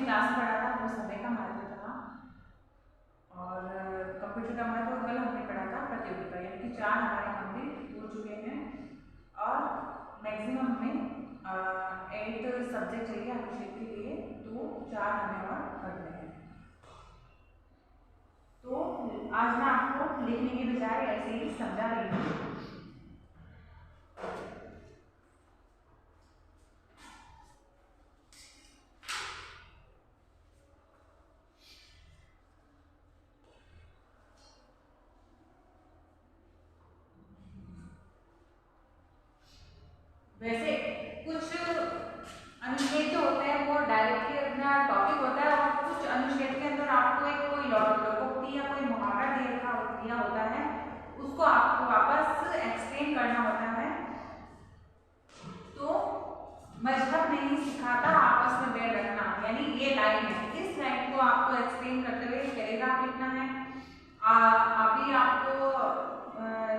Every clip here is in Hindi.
क्लास में पढ़ा था वो समय का महत्व था, और कंप्यूटर का महत्व कल हमने पढ़ा था प्रतियोगिता, यानी कि 4 हमारे कंप्लीट हो चुके हैं। और मैक्सिमम हमें 8 सब्जेक्ट चाहिए अनुच्छेद के लिए, तो 4 हमें और करने हैं। तो आज मैं आपको लिखने के बजाय ऐसे ही समझा रही हूँ। वैसे कुछ अनुच्छेद जो होते हैं वो डायरेक्टली अपना टॉपिक होता है, और कुछ अनुच्छेद के अंदर आपको एक कोई लोकोक्ति या कोई मुहावरा दिया होता है, उसको आपको वापस एक्सप्लेन करना होता है। तो मजहब नहीं सिखाता आपस में बैर रखना, यानी ये लाइन है, इस लाइन को आपको एक्सप्लेन करते हुए पैराग्राफ लिखना है। अभी आपको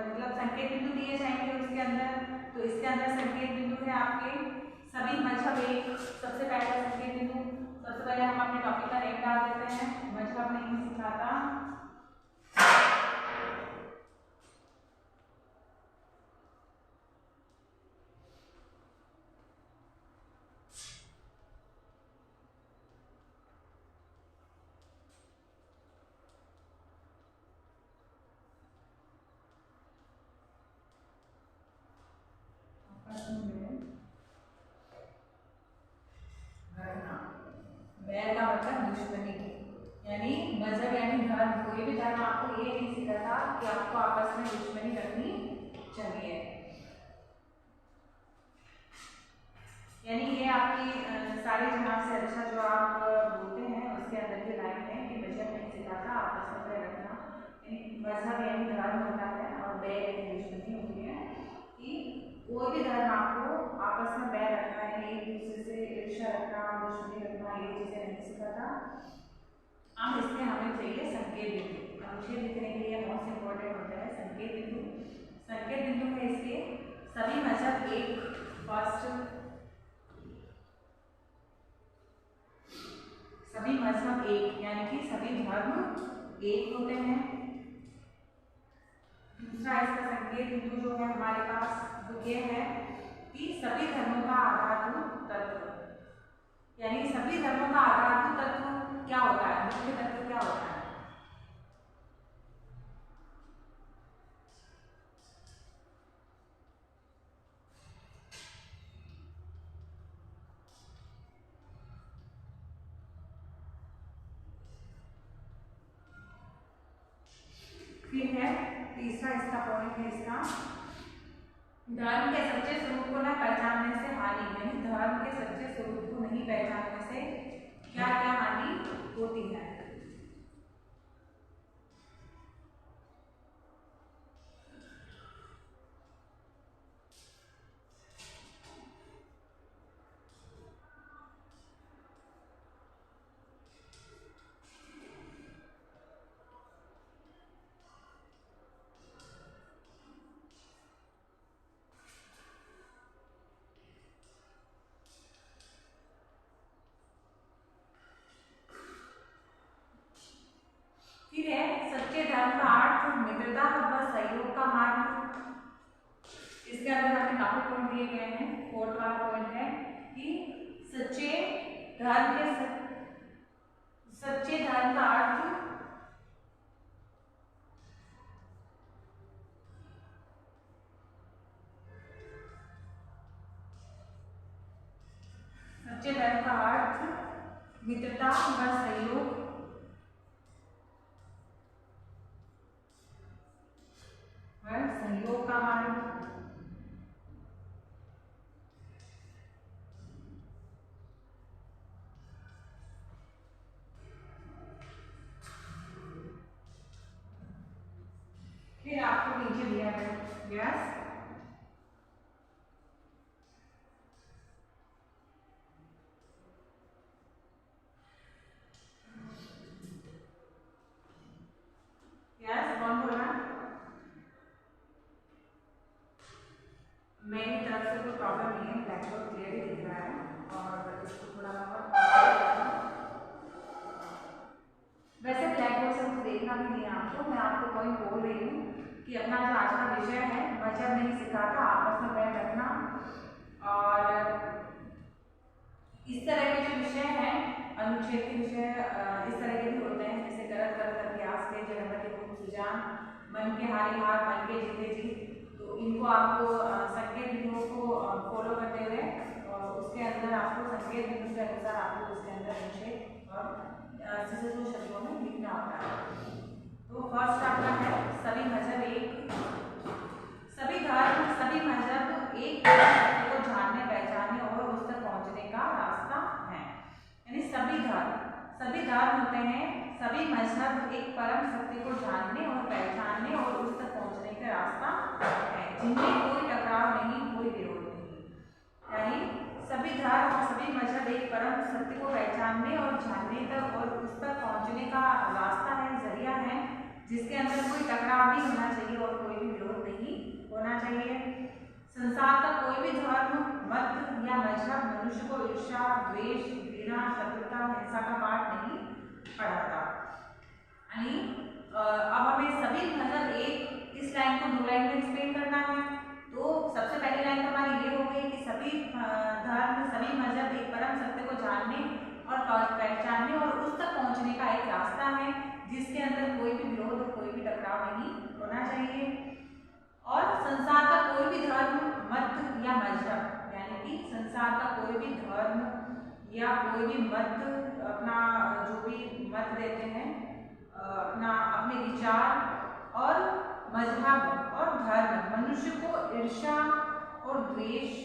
मतलब संकेत बिंदु दिए जाएंगे उसके अंदर, तो इसके अंदर संकेत बिंदु है आपके सभी मजहब एक। सबसे पहला संकेत बिंदु, सबसे पहले हम अपने टॉपिक का नेम डाल देते हैं, मजहब नहीं सिखाता बैर का मतलब दुश्मनी की, यानी मजहब यानी धर्म, कोई भी धर्म आपको ये नहीं सिखाता कि आपको आपस में दुश्मनी रखनी चाहिए। यानी ये आपकी सारी जमात से अच्छा जो आप बोलते हैं उसके अंदर की लाइन है कि मजहब नहीं सिखाता आपस में बैर रखना, यानी मजहब यानी धर्म होता है और बैर यानी दुश्मनी होती है, कि कोई भी धर्म आपको आपस में बैर रखना है, एक दूसरे से ईर्ष्या रखना, दुश्मनी रखना, ये चीजें नहीं सिखाता। अब इसमें हमें चाहिए संकेत बिंदु। अनुच्छेद लिखने के लिए मोस्ट इंपॉर्टेंट होता है संकेत बिंदु। संकेत बिंदु है इसके सभी मजहब एक, फर्स्ट सभी मजहब एक, यानी कि सभी धर्म एक होते हैं। दूसरा इसका संकेत बिंदु जो है हमारे पास वो ये है कि सभी धर्मों का आधारभूत तत्व, यानी सभी धर्मों का आधारभूत तत्व क्या होता है, मुख्य तत्व क्या होता है? फिर है तीसरा इसका पॉइंट है इसका, धर्म के सच्चे स्वरूप को न पहचानने से हानि, यानी धर्म के सच्चे स्वरूप को नहीं पहचानने से क्या क्या हानि होती है। फिर है सच्चे धर्म का अर्थ मित्रता व सहयोग का मार्ग। इसके अंदर हमें काफी पॉइंट दिए गए हैं। फोर्थ वाला पॉइंट है कि सच्चे धर्म का अर्थ सच्चे धर्म का अर्थ मित्रता व सहयोग का मार्ग। फिर आपको नीचे दिया गया यस कौन बोला? मेरी तरफ से कोई प्रॉब्लम नहीं है, ब्लैक बोर्ड क्लियर ही दिख रहा है और इसको थोड़ा और वैसे ब्लैक बोर्ड से कुछ देखना भी नहीं है आपको, मैं आपको पॉइंट बोल रही हूँ कि अपना जो आज का विषय है मजहब नहीं सिखाता आपस में बैठ रखना, और इस तरह के जो विषय हैं अनुच्छेद के विषय इस तरह के भी होते हैं, जैसे गलत गलत अभ्यास के जनमत के मुक्त सुजान, मन के हारे हार मन के जीते जीत। तो इनको आपको संकेत बिंदुओं को फॉलो करते हुए और उसके अंदर आपको संकेत बिंदु के अनुसार आपको उसके अंदर अनुच्छेद और सीधे शब्दों में लिखना होता है। तो फर्स्ट आपका है सभी मजहब एक, सभी धर्म सभी मजहब एक सत्य को जानने पहचानने और उस तक पहुंचने का रास्ता है। यानी सभी धर्म होते हैं, सभी मजहब एक परम सत्य को जानने और पहचानने और उस तक पहुंचने का रास्ता है, जिनमें कोई टकराव नहीं, कोई विरोध नहीं। यानी सभी धर्म और सभी मजहब एक परम सत्य को पहचानने और जानने तक और उस तक पहुंचने का रास्ता है, जरिया है, जिसके अंदर कोई टकराव नहीं होना चाहिए और कोई भी विरोध नहीं होना चाहिए। संसार का कोई भी धर्म, मत या मजहब मनुष्य को ईर्ष्या, द्वेष, घृणा, शत्रुता, हिंसा का पाठ नहीं पढ़ाता। यानी अब हमें सभी मजहब एक, इस लाइन को 2 लाइन में एक्सप्लेन करना है। तो सबसे पहली लाइन हमारी ये हो गई कि सभी धर्म सभी मजहब एक परम सत्य को जानने और पहचानने और उस तक पहुंचने का एक रास्ता है, जिसके अंदर कोई भी विरोध और कोई भी टकराव नहीं होना चाहिए। और संसार का कोई भी धर्म, मत या मजहब, यानी कि संसार का कोई भी धर्म या कोई भी मत अपना जो भी मत देते हैं, अपना अपने विचार और मजहब और धर्म मनुष्य को ईर्ष्या और द्वेष,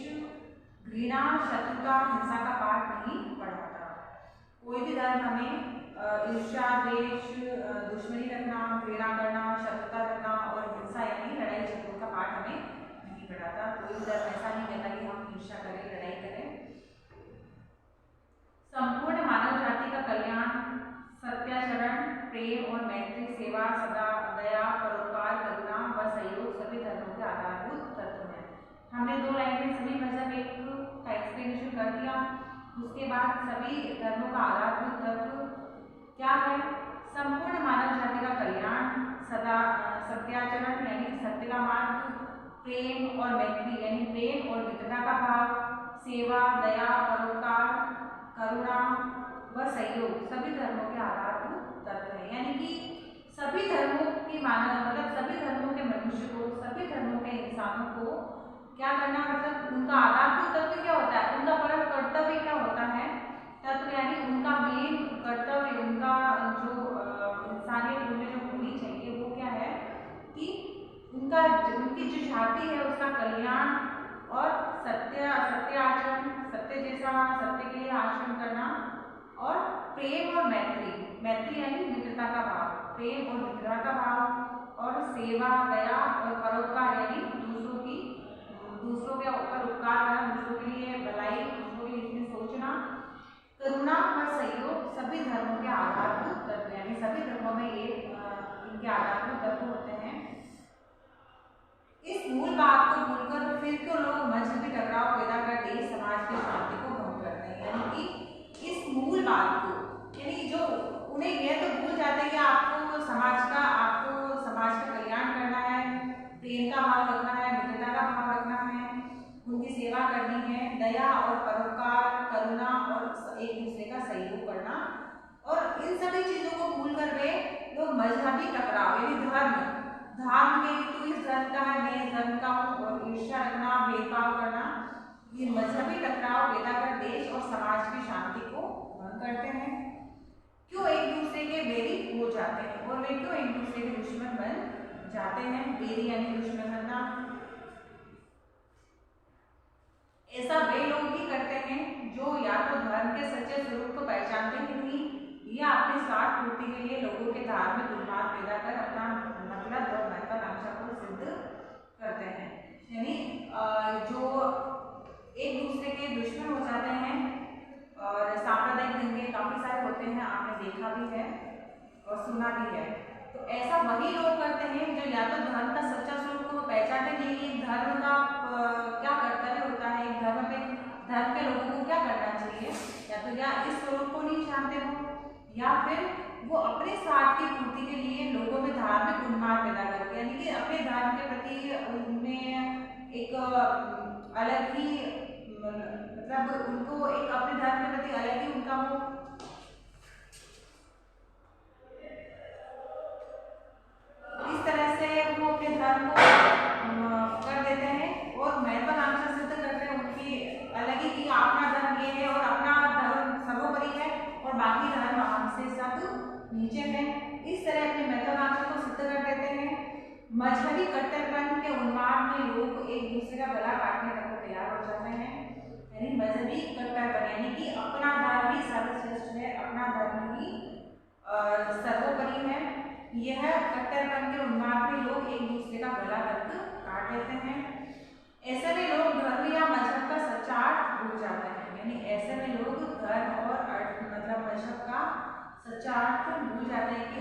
घृणा, शत्रुता, हिंसा का पाठ नहीं पढ़ाता। कोई भी धर्म हमें ईर्ष्या, द्वेष, दुश्मनी रखना, घृणा करना, शत्रुता रखना और हिंसा यानी लड़ाई झगड़ों का पाठ हमें नहीं पढ़ाता। कोई भी धर्म ऐसा नहीं कहता कि हम हिंसा करें, लड़ाई करें। संपूर्ण मानव जाति का कल्याण, सत्याचरण, प्रेम और मैत्री, सेवा, सदा दया, परोपकार, करुणा व सहयोग सभी धर्मों के आधारभूत तत्व हैं। हमने 2 लाइन में सभी मजहब एक का एक्सप्लेनेशन कर दिया। उसके बाद सभी धर्मों का आधारभूत तत्व क्या है? संपूर्ण मानव जाति का कल्याण, सदा सत्याचरण यानी सत्य का मार्ग, प्रेम और मैत्री यानी प्रेम और मित्रता का भाव, सेवा, दया, परोपकार, करुणा व सहयोग सभी धर्मों के आधारभूत तत्व है। यानी कि सभी धर्मों की मानव मतलब सभी धर्मों के मनुष्य को, सभी धर्मों के इंसानों को क्या करना, मतलब उनका आधारभूत तत्व क्या होता है, उनका परम कर्तव्य क्या होता है, तत्व यानी उनका मेन कर्तव्य, उनका जो इंसानियत उनमें जो होनी चाहिए वो क्या है कि उनकी जो जाति है उसका कल्याण और सत्य आचरण, सत्य जैसा सत्य के लिए आचरण करना, और प्रेम और मैत्री यानी मित्रता का भाव, प्रेम और मित्रता का भाव, और सेवा, दया और परोपकार यानी दूसरों के ऊपर उपकार करना, दूसरों के लिए भलाई, दूसरों के लिए सोचना, करुणा और सहयोग सभी धर्मों के आधारभूत तत्व, यानी सभी धर्मों में ये इनके आधारभूत तत्व होते हैं। इस मूल बात को भूलकर फिर क्यों लोग मजहबी टकराव पैदा कर देश समाज की शांति को भंग करते हैं। यानी कि इस मूल बात को, यानी जो उन्हें यह तो भूल जाते हैं कि आपको समाज का कल्याण करना है, प्रेम का भाव रखना है, मित्रता का भाव रखना है, उनकी सेवा करनी है, दया और परोपकार, करुणा और एक दूसरे का सहयोग करना, और इन सभी चीजों को भूलकर वे लोग मजहबी टकराव यानी धर्म के तू इस धर्म का है, मैं इस धर्म का हूँ, और ईर्ष्या रखना, भेदभाव करना, ये मजहबी टकराव पैदा कर देश और समाज की शांति को भंग करते हैं। क्यों एक दूसरे के बैरी हो जाते हैं और वे क्यों एक दूसरे के दुश्मन बन जाते हैं। बैरी यानी दुश्मन बनना। ऐसा वे लोग भी करते हैं जो या तो धर्म के सच्चे स्वरूप को पहचानते ही नहीं, या अपने स्वार्थ पूर्ति के लिए लोगों के धार्मिक उन्माद पैदा कर अपना मतलब और महत्वाकांक्षा को सिद्ध करते हैं। यानी जो एक दूसरे के दुश्मन हो जाते हैं, और सांप्रदायिक दंगे काफी सारे होते हैं, आपने देखा भी है और सुना भी है। तो ऐसा वही लोग करते हैं जो या तो धर्म का सच्चा स्वरूप को पहचानते नहीं, एक धर्म का क्या कर्तव्य होता है, एक धर्म के लोगों को क्या करना चाहिए, या तो या इस स्वरूप को नहीं जानते हो, या फिर वो अपने स्वार्थ की पूर्ति के लिए लोगों में धार्मिक उन्माद पैदा करते हैं, यानी कि अपने धर्म के प्रति उनमें एक अलग ही मतलब उनको एक अपने धर्म के प्रति अलग ही उनका वो इस तरह से वो अपने धर्म को कर देते हैं और महत्वाकांक्षा सिद्ध करते हैं उनकी अलग ही कि अपना धर्म ये है और अपना धर्म सर्वोपरि है और बाकी धर्म हमसे सब नीचे है। इस तरह अपनी महत्वाकांक्षा को सिद्ध कर देते हैं। मजहबी कट्टरपन के उन्माद में लोग एक दूसरे का गला काटने तक को तैयार हो जाते हैं, यानी मजहबी कट्टरपन यानी कि अपना धर्म ही सर्वश्रेष्ठ है, अपना धर्म ही सर्वोपरि है। यह कट्टरपन के उन्माद में लोग एक दूसरे का गला तक काट लेते हैं। ऐसे में लोग धर्म या मजहब का सच्चा अर्थ भूल जाते हैं, यानी ऐसे में लोग धर्म और अर्थ मतलब मजहब का सच्चा अर्थ भूल जाते हैं कि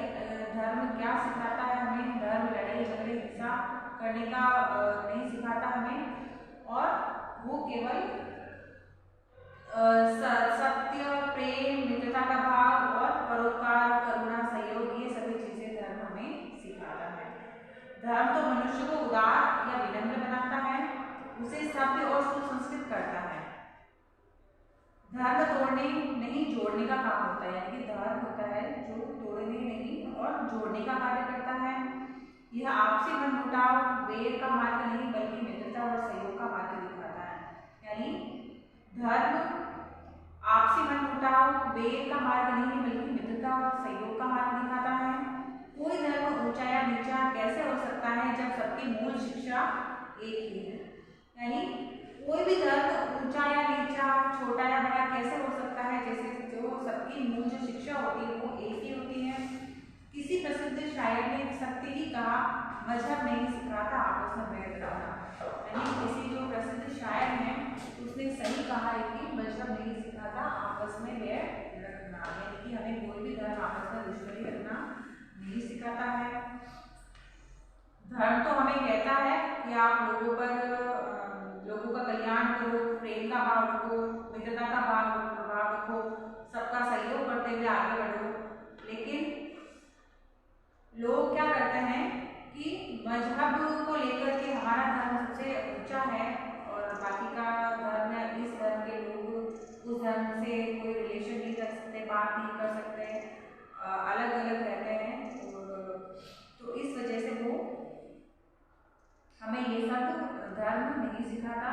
धर्म क्या सिखाता है हमें। धर्म लड़ाई झगड़े हिंसा करने का नहीं सिखाता हमें और वो केवल सत्य, प्रेम, मित्रता का भाव और परोपकार, करुणा, सहयोग ये सभी चीजें धर्म हमें सिखाता है। धर्म तो मनुष्य को उदार या विनम्र बनाता है, उसे सभ्य और सुसंस्कृत करता है। धर्म तोड़ने नहीं जोड़ने का काम होता है, यानी कि धर्म होता है जो तोड़ने नहीं और जोड़ने का कार्य करता है। यह आपसी मनमुटाव वैर का मार्ग नहीं बल्कि मित्रता और सहयोग का मार्ग दिखाता है, यानी धर्म आपसी मनमुटाव वैर का मार्ग नहीं बल्कि मित्रता और सहयोग का मार्ग दिखाता है। कोई धर्म ऊंचा या नीचा कैसे हो सकता है जब सबकी मूल शिक्षा एक ही है, यानी कोई भी धर्म ऊंचा या नीचा, छोटा या बड़ा कैसे हो सकता है जैसे जो सबकी मूल जो शिक्षा होती है वो एक ही होती है। किसी प्रसिद्ध शायर ने सत्य ही कहा, मजहब नहीं सिखाता आपस में बैर रखना, यानी किसी जो प्रसिद्ध शायर हैं उसने सही कहा है कि मजहब नहीं सिखाता आपस में बैर रखना, यानी कि हमें कोई भी धर्म आपस में दुश्मनी रखना नहीं सिखाता है। धर्म तो हमें कहता है कि आप लोगों का कल्याण करो, प्रेम का भाव रखो, मित्रता का भाव रखो, सबका सहयोग करते हुए आगे बढ़ो। लेकिन लोग क्या करते हैं कि मजहब को लेकर के हमारा धर्म सबसे ऊंचा है और बाकी का धर्म या इस धर्म के लोग उस धर्म से कोई रिलेशन नहीं कर सकते, बात नहीं कर सकते, अलग अलग रहते हैं। और तो इस वजह से वो हमें ये सब धर्म नहीं सिखाता।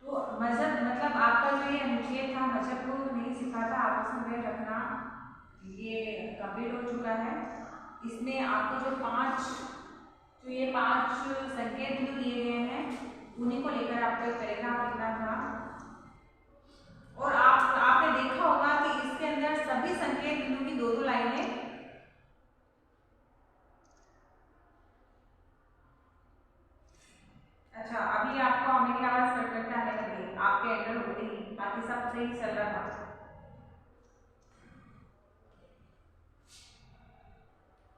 तो मजहब मतलब आपका जो ये अनुच्छेद था मजहब को नहीं सिखाता आपस में बैर रखना, ये कंप्लीट हो चुका है। इसमें आपको जो ये पांच संकेत जो दिए गए हैं उन्हीं को लेकर आपको एक पैराग्राफ लिखना था और आपने देखा होगा कि इसके अंदर सभी संकेत बिंदु की दो लाइनें अच्छा अभी आपको मेरी आवाज कट करके आने लगी, आपके एंटर होते ही बाकी सब सही चल रहा था।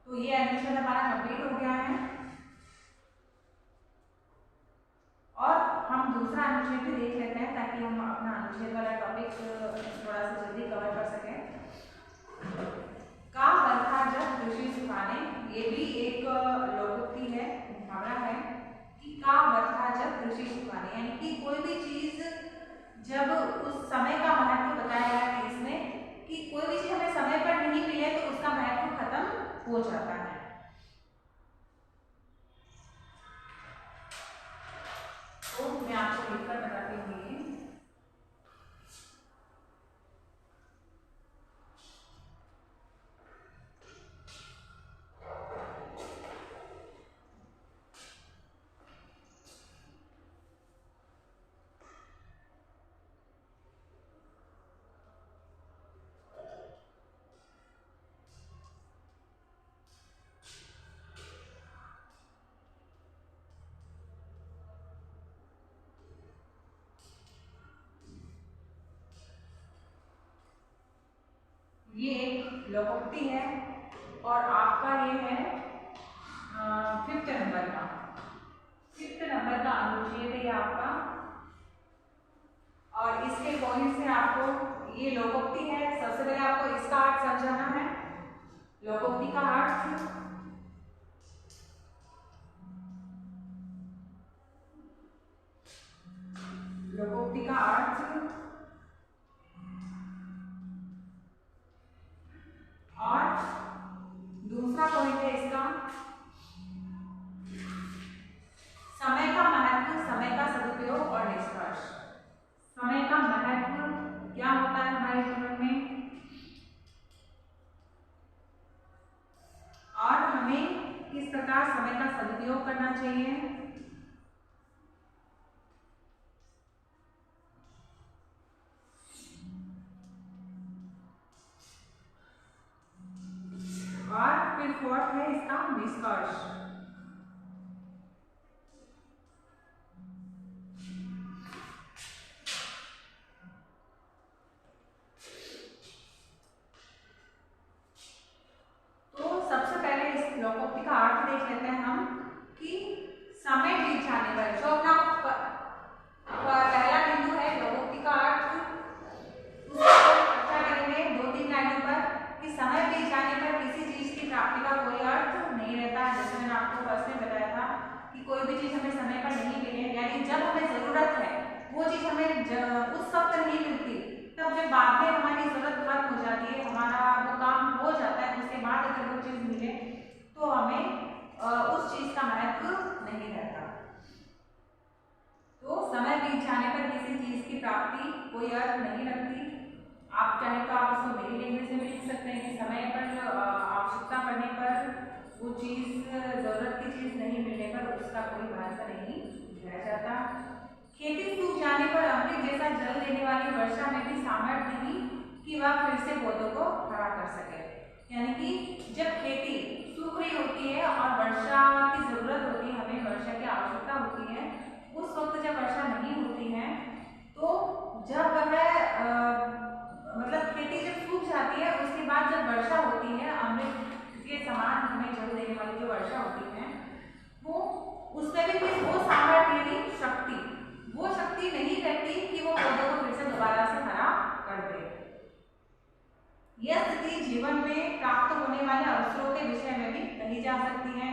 तो ये अनुच्छेद हमारा कंप्लीट हो गया है और हम दूसरा अनुच्छेद भी देख लेते हैं ताकि हम अपना अनुच्छेद वाला टॉपिक थोड़ा सा जल्दी कवर कर सकें। का बरखा जब कृषि सुखाने, ये भी एक लोकोक्ति है, मुहावरा है कि का बरखा जब कृषि सुखाने, यानी कि कोई भी चीज जब उस समय का महत्व बताया गया है इसमें कि कोई भी चीज हमें समय पर नहीं मिले तो उसका महत्व खत्म हो जाता है। तो मैं आपको लिखकर बताती हूँ। ये एक लोकोक्ति है और आपका ये है 5th नंबर का अनुच्छेद है आपका और इसके पॉइंट से आपको ये ये लोकोक्ति है। सबसे पहले आपको इसका अर्थ समझाना है। लोकोक्ति का अर्थ लोकोक्ति का अर्थ और दूसरा पॉइंट है इसका समय का महत्व, समय का सदुपयोग और निष्कर्ष। समय का महत्व क्या होता है हमारे जीवन में और हमें किस प्रकार समय का सदुपयोग करना चाहिए। और फिर फोर्थ है इसका निष्कर्ष। लोकोक्ति का अर्थ देख लेते हैं हम कि समय बीत जाने पर जो अपना पहला बिंदु है लोकोक्ति का अर्थ, उसको चर्चा करेंगे 2-3 लाइनों पर कि समय बीत जाने पर किसी चीज की प्राप्ति का कोई अर्थ नहीं रहता। जैसे मैंने आपको फर्स्ट में बताया था कि कोई भी चीज हमें समय पर नहीं मिले, यानी जब हमें जरूरत है वो चीज हमें उस वक्त नहीं मिलती, तब जब बाद में हमारी जरूरत खत्म हो जाती है, हमारा वो काम हो जाता है, उसके बाद अगर वो चीज मिले तो हमें उस चीज का महत्व नहीं रहता। तो समय बीत जाने पर किसी चीज की प्राप्ति कोई अर्थ नहीं रखती। आप चाहे तो आप उसको मेरी लैंग्वेज में लिख सकते हैं कि समय पर आवश्यकता पड़ने पर वो चीज, जरूरत की चीज नहीं मिलने पर उसका कोई महत्व नहीं रह जाता। खेती सूख जाने पर अमृत जैसा जल देने वाली वर्षा में भी सामर्थ्य नहीं कि वह फिर से पौधों को हरा कर सके। यानी कि जब खेती सूख रही होती है और वर्षा की जरूरत होती है, हमें वर्षा की आवश्यकता होती है, उस वक्त जब वर्षा नहीं होती है तो जब वह मतलब खेती जब सूख जाती है उसके बाद जब वर्षा होती है, अमृत के समान हमें जल देने वाली जो वर्षा होती है, वो उसमें भी फिर वो सामर्थ्य यानी शक्ति, वो शक्ति नहीं रहती कि वो पौधों को फिर से दोबारा से हरा कर दे। यह स्थिति जीवन में प्राप्त होने वाले अवसरों के विषय में भी कही जा सकती है।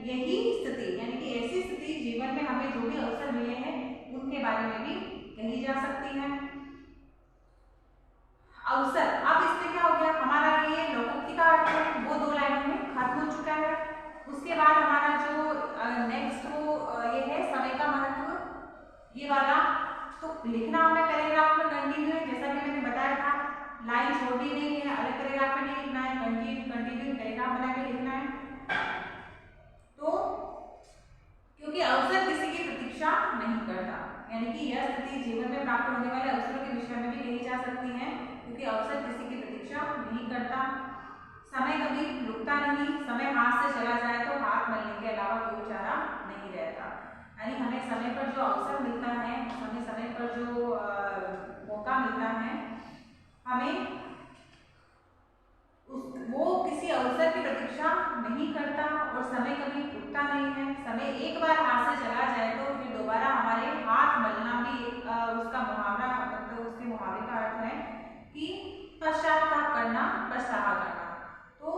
यही स्थिति यानी कि ऐसी स्थिति जीवन में हमें जो भी अवसर मिले हैं उनके बारे में भी कही जा सकती है। अवसर, अब इसमें क्या हो गया, हमारा ये लोकोक्ति का अर्थ है वो 2 लाइनों में खत्म हो चुका है। उसके बाद हमारा जो नेक्स्ट वो ये है समय का महत्व, ये वाला तो लिखना हमें पैराग्राफ में कंटिन्यू है, जैसा कि मैंने बताया था, लाइन छोटी नहीं है, अलग पैराग्राफ में नहीं लिखना है, कंटिन्यू पैराग्राफ बना के लिखना है। तो क्योंकि अवसर किसी की प्रतीक्षा नहीं करता, यानी कि यह स्थिति जीवन में प्राप्त होने वाले अवसरों के विषय में भी कही जा सकती है, क्योंकि अवसर किसी की प्रतीक्षा नहीं करता। समय कभी रुकता नहीं, समय हाथ से चला जाए तो हाथ मलने के अलावा कोई चारा नहीं रहता। यानी हमें समय पर जो अवसर मिलता है, हमें समय पर जो मौका मिलता है, हमें वो किसी अवसर की प्रतीक्षा नहीं करता और समय कभी रुकता नहीं है। समय एक बार हाथ से चला जाए तो फिर दोबारा हमारे हाथ मलना भी उसका मुहावरा, मतलब उसके मुहावरे का अर्थ है कि पश्चाताप करना, पछतावा करना। तो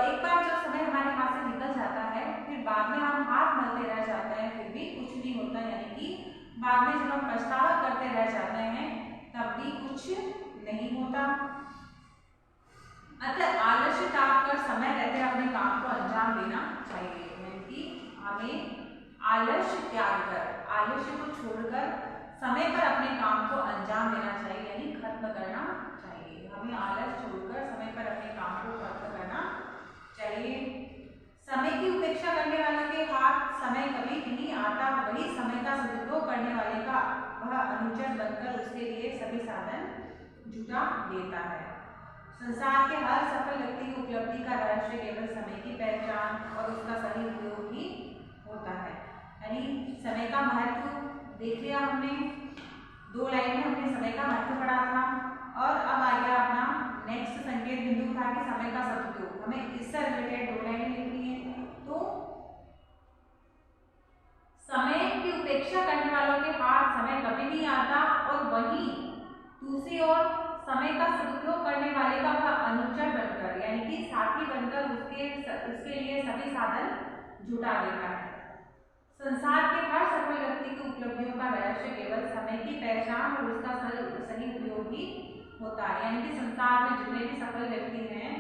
एक बार जब समय हमारे हाथ से निकल जाता है फिर बाद में हम हाथ मलते रह जाते हैं, फिर भी कुछ नहीं होता, यानी कि बाद में जब हम पछतावा करते रह जाते हैं तब भी कुछ नहीं होता। अतः आलस्य त्याग कर समय रहते अपने काम को अंजाम देना चाहिए, यानी कि हमें आलस्य त्याग कर, आलस्य को छोड़कर समय पर अपने काम को अंजाम देना चाहिए, यानी खत्म करना चाहिए। हमें आलस छोड़कर समय पर अपने काम को खत्म करना चाहिए। समय की उपेक्षा करने वाले के हाथ समय कभी नहीं आता, वही समय का सदुपयोग करने वाले का वह अनुचर बनकर उसके लिए सभी साधन जुटा देता है। संसार के हर सफल व्यक्ति की उपलब्धि का रहस्य केवल समय की पहचान और उसका सही उपयोग ही होता है। यानी समय का महत्व देख लिया हमने, 2 लाइन में हमने समय का महत्व पढ़ा था और अब आ गया अपना नेक्स्ट संकेत बिंदु था कि समय का सदुपयोग। हमें इससे रिलेटेड 2 लाइनें लिखनी है। तो समय की उपेक्षा करने वालों के हाथ समय कभी नहीं आता और वही दूसरी ओर समय का सदुपयोग करने वाले का वह अनुचर बनकर यानी कि साथी बनकर उसके लिए सभी साधन जुटा देता है। संसार के हर सफल व्यक्ति की उपलब्धियों का रहस्य केवल समय की पहचान और उसका सही उपयोग ही होता है। यानी कि संसार में जितने भी सफल व्यक्ति हैं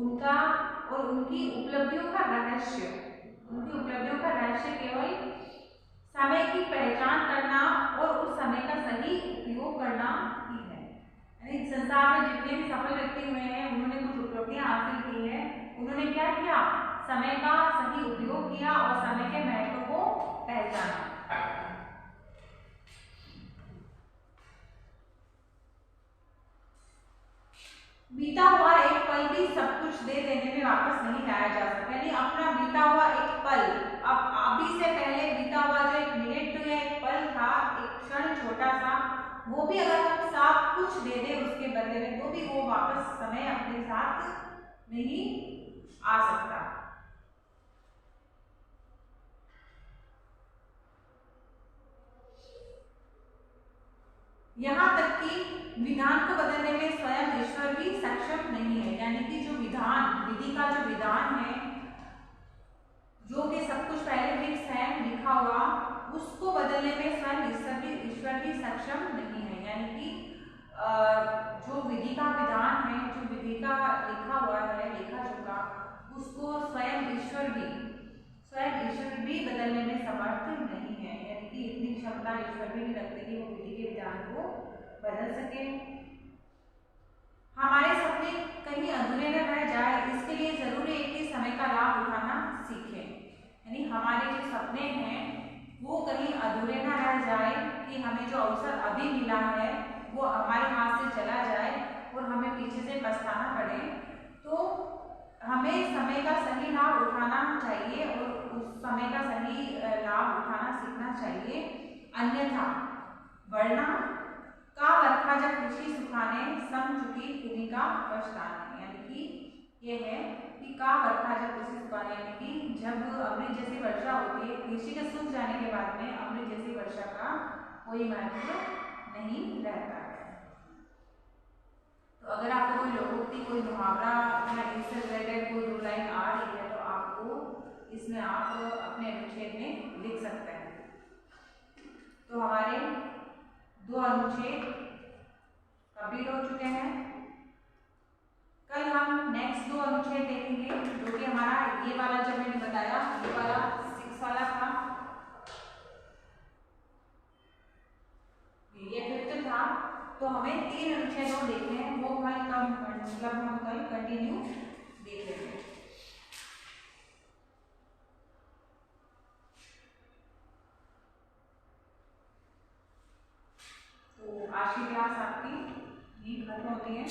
उनका और उनकी उपलब्धियों का रहस्य केवल समय की पहचान करना और उस समय का सही उपयोग करना ही है। यानी संसार में जितने भी सफल व्यक्ति हुए हैं उन्होंने कुछ उपलब्धियां हासिल की है, उन्होंने क्या किया, समय का सही उपयोग किया और समय के महत्व को पहचाना। बीता हुआ एक पल भी सब कुछ दे देने में वापस नहीं लाया जा सकता। यानी अपना बीता हुआ एक पल, अब अभी से पहले बीता हुआ जो एक मिनट या एक पल था, एक क्षण छोटा सा, वो भी अगर हम सब कुछ दे दें उसके बदले में तो भी वो वापस समय अपने साथ नहीं आ सकता। यहाँ तक कि विधान को बदलने में स्वयं ईश्वर भी सक्षम नहीं है। यानी कि जो विधि का जो विधान है, जो कि सब कुछ पहले फिक्स है लिखा हुआ, उसको बदलने में स्वयं ईश्वर भी सक्षम नहीं है। यानी कि जो विधि का विधान है, जो विधि का लिखा हुआ है, लेखा जोखा, उसको स्वयं ईश्वर भी बदलने में समर्थ नहीं है। यानी कि इतनी क्षमता ईश्वर भी नहीं रखते कि वो विधि के विधान को बदल सके। हमारे सपने कहीं अधूरे न रह जाए, इसके लिए जरूरी है कि समय का लाभ उठाना सीखें। यानी हमारे जो सपने हैं वो कहीं अधूरे न रह जाए कि हमें जो अवसर अभी मिला है वो हमारे हाथ से चला जाए और हमें पीछे से पछताना पड़े। तो हमें समय का सही लाभ उठाना चाहिए और उस समय का सही लाभ उठाना सीखना चाहिए। अन्यथा वरना का वर्षा जब खुशी सुखाने सम चुकी तुम्ही का पछताने। यानी कि ये है कि का वर्षा जब खुशी सुखाने, यानी कि जब अमृत जैसी वर्षा होती है, कृषि के सूख जाने के बाद में अमृत जैसी वर्षा का कोई महत्व नहीं रहता है। तो अगर आपको कोई लोकोक्ति, कोई मुहावरा या इससे रिलेटेड कोई दो लाइन आ रही है तो आपको इसमें आप अपने अनुच्छेद में लिख सकते हैं। तो हमारे दो अनुच्छेद कंप्लीट हो चुके हैं। कल हम नेक्स्ट दो अनुच्छेद देखेंगे, जो कि हमारा ये वाला जो मैंने बताया, ये वाला 6 वाला था, ये 5th था। तो हमें 3 अनुच्छेद और देखने हैं, वो हम कल कंटिन्यू देख लेंगे। तो आज की क्लास आपकी यही खत्म होती है।